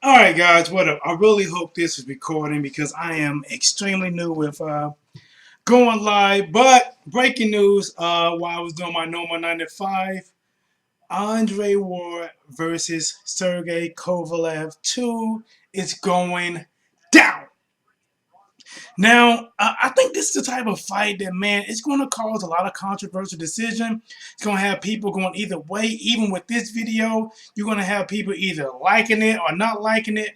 Alright guys, what up? I really hope this is recording because I am extremely new with going live. But breaking news, while I was doing my normal 9 to 5, Andre Ward versus Sergey Kovalev 2 is going down. Now, I think this is the type of fight that, man, it's going to cause a lot of controversial decision. It's going to have people going either way. Even with this video, you're going to have people either liking it or not liking it.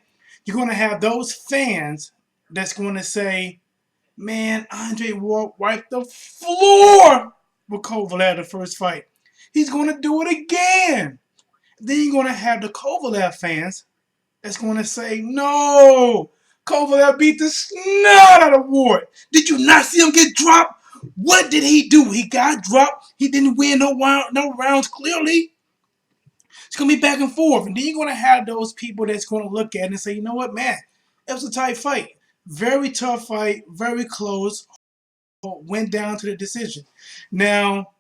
You're going to have those fans that's going to say, man, Andre Ward wiped the floor with Kovalev the first fight. He's going to do it again. Then you're going to have the Kovalev fans that's going to say, no, Kovalev beat the snot out of Ward. Did you not see him get dropped? What did he do? He got dropped. He didn't win no rounds clearly. It's going to be back and forth. And then you're going to have those people that's going to look at it and say, you know what, man, it was a tight fight. Very tough fight, very close. Went down to the decision. Now,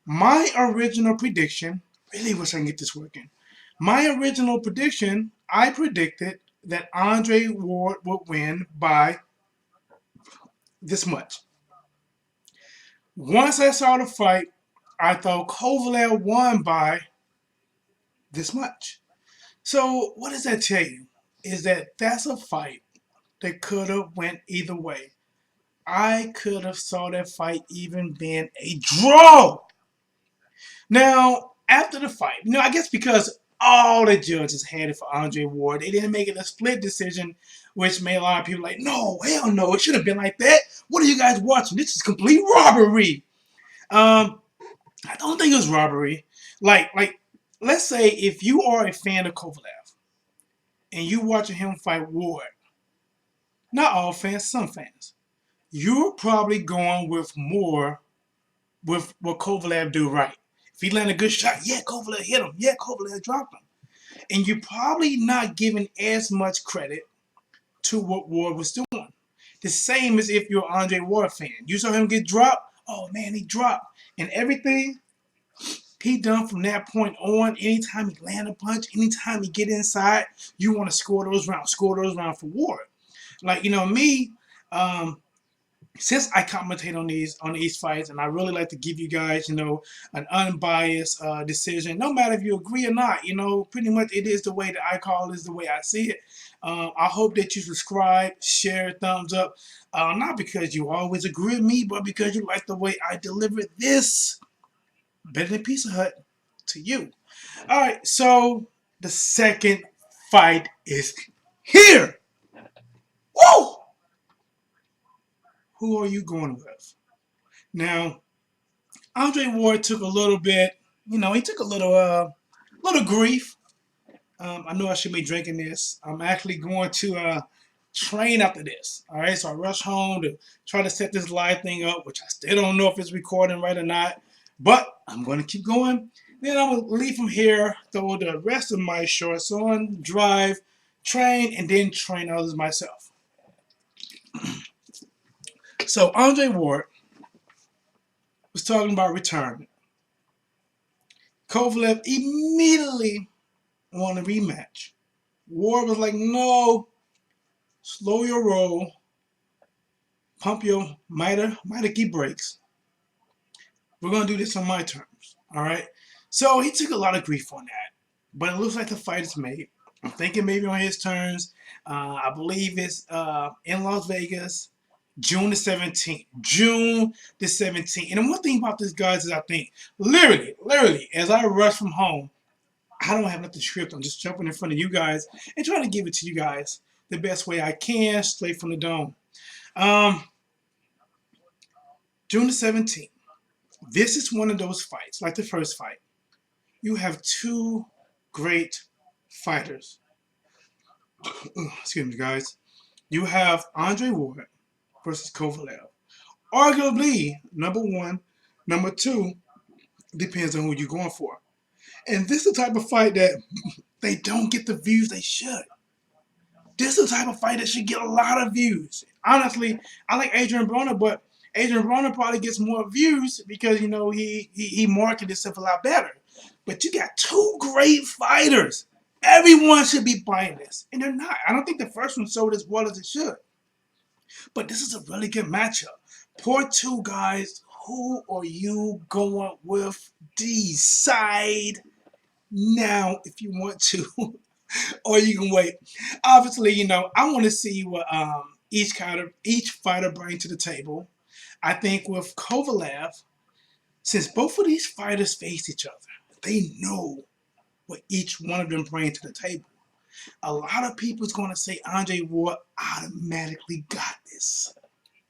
my original prediction, really wish I can get this working. My original prediction, I predicted that Andre Ward would win by this much. Once I saw the fight, I thought Kovalev won by this much. So what does that tell you? Is that that's a fight that could have went either way. I could have saw that fight even being a draw. Now, after the fight, I guess because all the judges had it for Andre Ward, they didn't make it a split decision, which made a lot of people like, no, hell no, it should have been like that. What are you guys watching? This is complete robbery. I don't think it was robbery. Like, let's say if you are a fan of Kovalev and you watching him fight Ward, not all fans, some fans, you're probably going with more with what Kovalev do right. If he landed a good shot, yeah, Kovalev hit him. Yeah, Kovalev dropped him. And you're probably not giving as much credit to what Ward was doing. The same as if you're an Andre Ward fan. You saw him get dropped. Oh, man, he dropped. And everything he done from that point on, anytime he land a punch, anytime he get inside, you want to score those rounds for Ward. Like, me, since I commentate on these fights, and I really like to give you guys, an unbiased decision, no matter if you agree or not. Pretty much it is the way that I call it, is the way I see it. I hope that you subscribe, share, thumbs up, not because you always agree with me, but because you like the way I deliver this better than Pizza Hut to you. All right, so the second fight is here. Woo! Who are you going with? Now, Andre Ward took a little bit, he took a little grief. I know I should be drinking this. I'm actually going to train after this. All right, so I rush home to try to set this live thing up, which I still don't know if it's recording right or not. But I'm going to keep going. Then I'm going to leave from here, throw the rest of my shorts on, drive, train, and then train others myself. So Andre Ward was talking about retirement. Kovalev immediately wanted a rematch. Ward was like, no, slow your roll, pump your mighty brakes. We're going to do this on my terms, all right? So he took a lot of grief on that, but it looks like the fight is made. I'm thinking maybe on his terms. I believe it's in Las Vegas, June the 17th. June the 17th. And the one thing about this, guys, is I think, literally, as I rush from home, I don't have nothing scripted. I'm just jumping in front of you guys and trying to give it to you guys the best way I can, straight from the dome. June the 17th. This is one of those fights, like the first fight. You have two great fighters. Excuse me, guys. You have Andre Ward versus Kovalev. Arguably, number one. Number two, depends on who you're going for. And this is the type of fight that they don't get the views they should. This is the type of fight that should get a lot of views. Honestly, I like Adrian Broner, but Adrian Broner probably gets more views because, he marketed himself a lot better. But you got two great fighters. Everyone should be buying this, and they're not. I don't think the first one sold as well as it should. But this is a really good matchup. Poor two guys. Who are you going with? Decide now if you want to, or you can wait. Obviously, I want to see what each fighter bring to the table. I think with Kovalev, since both of these fighters face each other, they know what each one of them bring to the table. A lot of people is going to say Andre Ward automatically got this.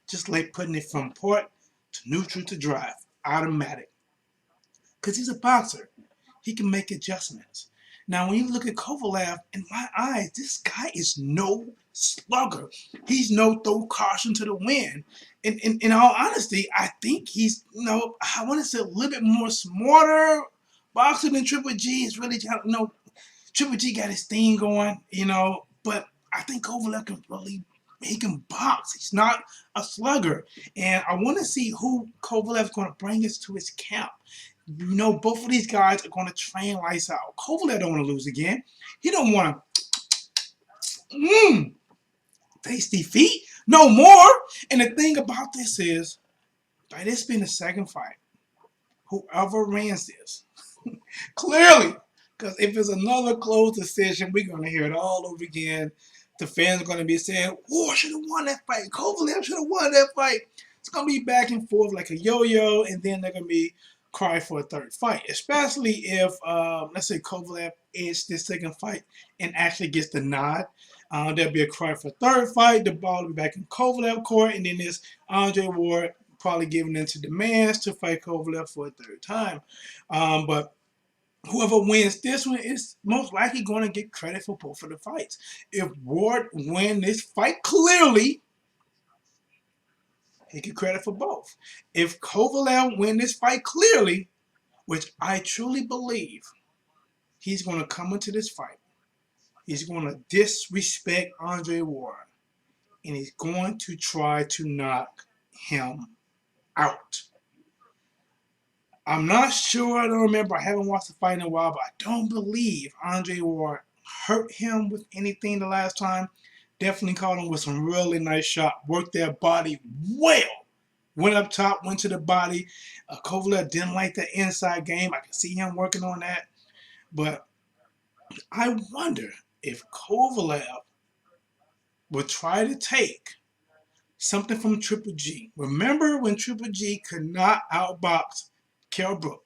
Just like putting it from port to neutral to drive. Automatic. Because he's a boxer. He can make adjustments. Now, when you look at Kovalev, in my eyes, this guy is no slugger. He's no throw caution to the wind. And in all honesty, I think he's, I want to say a little bit more smarter boxer than Triple G. Is really, Triple G got his thing going, but I think Kovalev he can box. He's not a slugger. And I want to see who Kovalev's going to bring us to his camp. Both of these guys are going to train lights out. Kovalev don't want to lose again. He don't want to face defeat no more. And the thing about this is, by this being the second fight, whoever wins this, clearly, because if it's another close decision, we're going to hear it all over again. The fans are going to be saying, War should have won that fight. Kovalev should have won that fight. It's going to be back and forth like a yo-yo, and then they're going to be cry for a third fight, especially if, let's say, Kovalev edged this second fight and actually gets the nod. There'll be a cry for a third fight. The ball will be back in Kovalev court, and then there's Andre Ward probably giving in to demands to fight Kovalev for a third time. But whoever wins this one is most likely going to get credit for both of the fights. If Ward wins this fight clearly, he get credit for both. If Kovalev wins this fight clearly, which I truly believe, he's going to come into this fight. He's going to disrespect Andre Ward, and he's going to try to knock him out. I'm not sure. I don't remember. I haven't watched the fight in a while, but I don't believe Andre Ward hurt him with anything the last time. Definitely caught him with some really nice shot. Worked their body well. Went up top, went to the body. Kovalev didn't like the inside game. I can see him working on that. But I wonder if Kovalev would try to take something from Triple G. Remember when Triple G could not outbox Kell Brook?